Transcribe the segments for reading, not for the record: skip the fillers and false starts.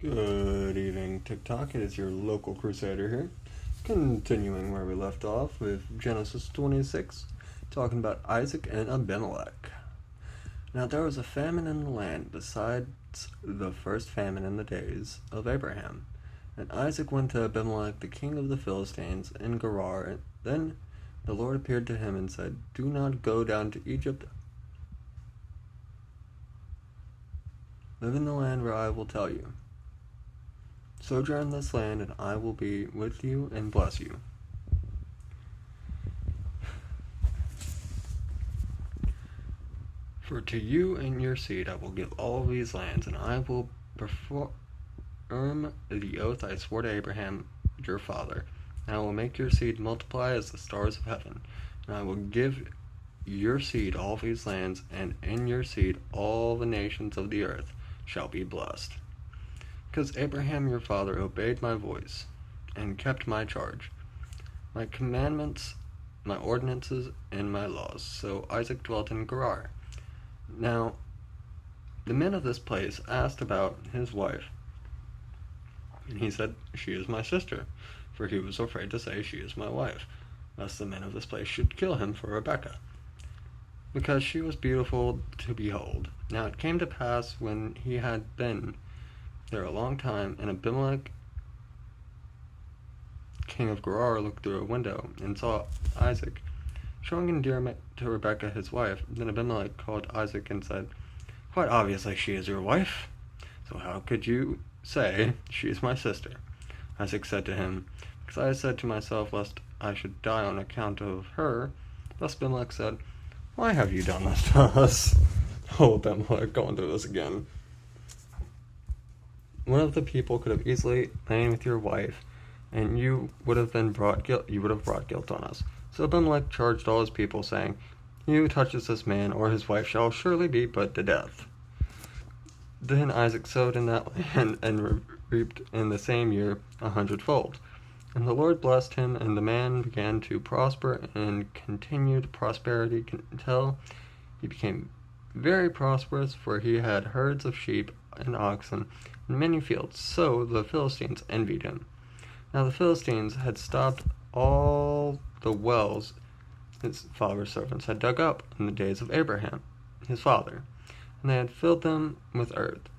Good evening, TikTok. It is your local crusader here. Continuing where we left off with Genesis 26, talking about Isaac and Abimelech. Now there was a famine in the land besides the first famine in the days of Abraham. And Isaac went to Abimelech, the king of the Philistines, in Gerar. And then the Lord appeared to him and said, "Do not go down to Egypt. Live in the land where I will tell you. Sojourn in this land, and I will be with you and bless you. For to you and your seed I will give all these lands, and I will perform the oath I swore to Abraham your father. And I will make your seed multiply as the stars of heaven. And I will give your seed all these lands, and in your seed all the nations of the earth shall be blessed. Because Abraham your father obeyed my voice, and kept my charge, my commandments, my ordinances, and my laws. So Isaac dwelt in Gerar. Now, the men of this place asked about his wife, and he said, "She is my sister," for he was afraid to say, "She is my wife," lest the men of this place should kill him for Rebekah, because she was beautiful to behold. Now it came to pass, when he had been there a long time, and Abimelech, king of Gerar, looked through a window, and saw Isaac showing endearment to Rebekah his wife. Then Abimelech called Isaac and said, "Quite obviously she is your wife, so how could you say, 'She is my sister'?" Isaac said to him, "Because I said to myself, lest I should die on account of her." Thus Abimelech said, "Why have you done this to us?" Oh, Abimelech, going through this again. One of the people could have easily lain with your wife, and you would have brought guilt on us. So Abimelech charged all his people, saying, "He who touches this man or his wife shall surely be put to death." Then Isaac sowed in that land, and reaped in the same year 100-fold. And the Lord blessed him, and the man began to prosper, and continued prosperity until he became very prosperous, for he had herds of sheep and oxen and many fields. So the Philistines envied him. Now the Philistines had stopped all the wells his father's servants had dug up in the days of Abraham, his father, and they had filled them with earth.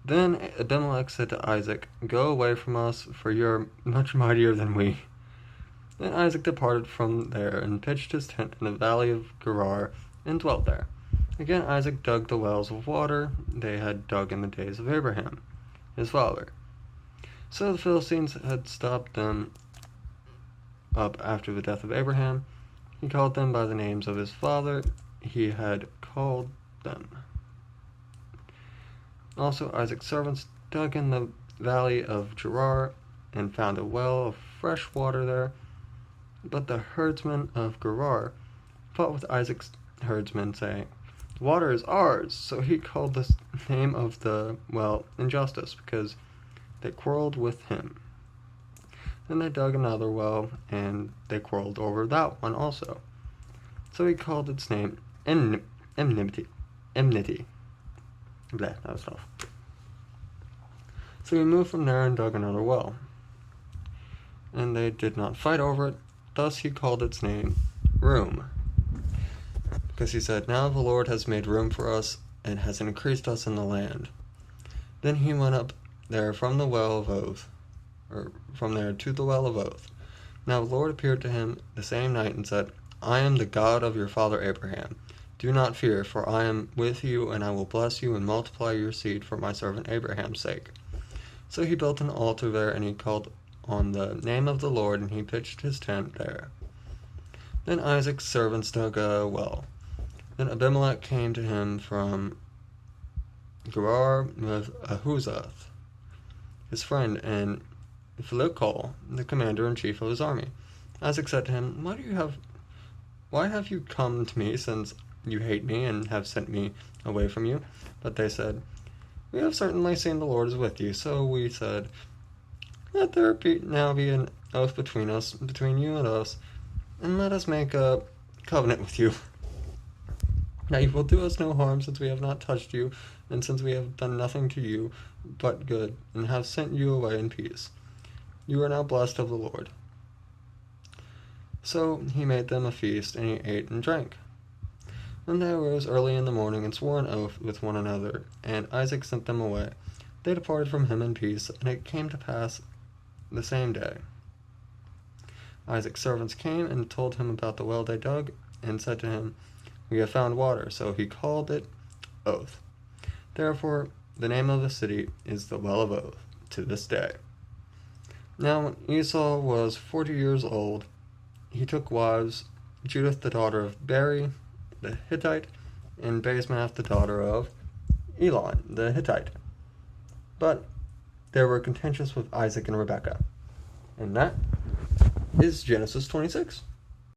Then Abimelech said to Isaac, "Go away from us, for you are much mightier than we." Then Isaac departed from there, and pitched his tent in the valley of Gerar, and dwelt there. Again Isaac dug the wells of water they had dug in the days of Abraham, his father. So the Philistines had stopped them up after the death of Abraham. He called them by the names of his father he had called them. Also Isaac's servants dug in the valley of Gerar, and found a well of fresh water there. But the herdsmen of Gerar fought with Isaac's herdsmen, saying, "The water is ours." So he called the name of the well Injustus, because they quarreled with him. Then they dug another well, and they quarreled over that one also. So he called its name Enmity. Blah, that was tough. So he moved from there and dug another well, and they did not fight over it. Thus he called its name Room, because he said, "Now the Lord has made room for us, and has increased us in the land." Then he went up there from the well of oath, or from there to the well of oath. Now the Lord appeared to him the same night, and said, "I am the God of your father Abraham. Do not fear, for I am with you, and I will bless you and multiply your seed for my servant Abraham's sake." So he built an altar there, and he called on the name of the Lord, and he pitched his tent there. Then Isaac's servants dug a well. Then Abimelech came to him from Gerar with Ahuzath, his friend, and Phicol, the commander-in-chief of his army. Isaac said to him, Why have you come to me, since you hate me and have sent me away from you?" But they said, "We have certainly seen the Lord is with you." So we said, "Let there now be an oath between you and us, and let us make a covenant with you. Now you will do us no harm, since we have not touched you, and since we have done nothing to you. but good, and have sent you away in peace. You are now blessed of the Lord. So he made them a feast, and he ate and drank. Then they arose early in the morning and swore an oath with one another, and Isaac sent them away. They departed from him in peace, and it came to pass the same day. Isaac's servants came and told him about the well they dug, and said to him, We have found water. So he called it Oath. Therefore, the name of the city is the Well of Oath to this day. Now, when Esau was 40 years old, he took wives, Judith the daughter of Beri the Hittite, and Basemath the daughter of Elon the Hittite. But they were contentious with Isaac and Rebekah. And that is Genesis 26.